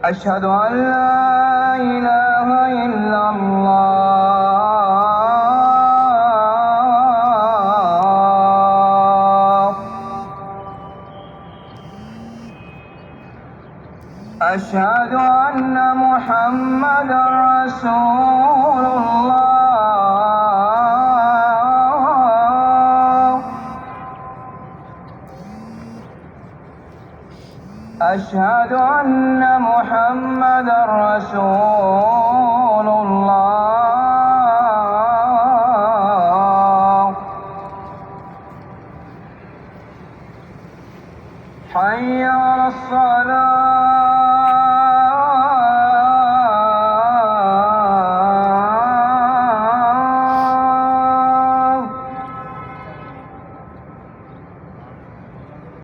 أشهد أن لا إله إلا الله. أشهد أن محمدا رسول الله. أشهد أن محمدا رسول الله. حي على الصلاة.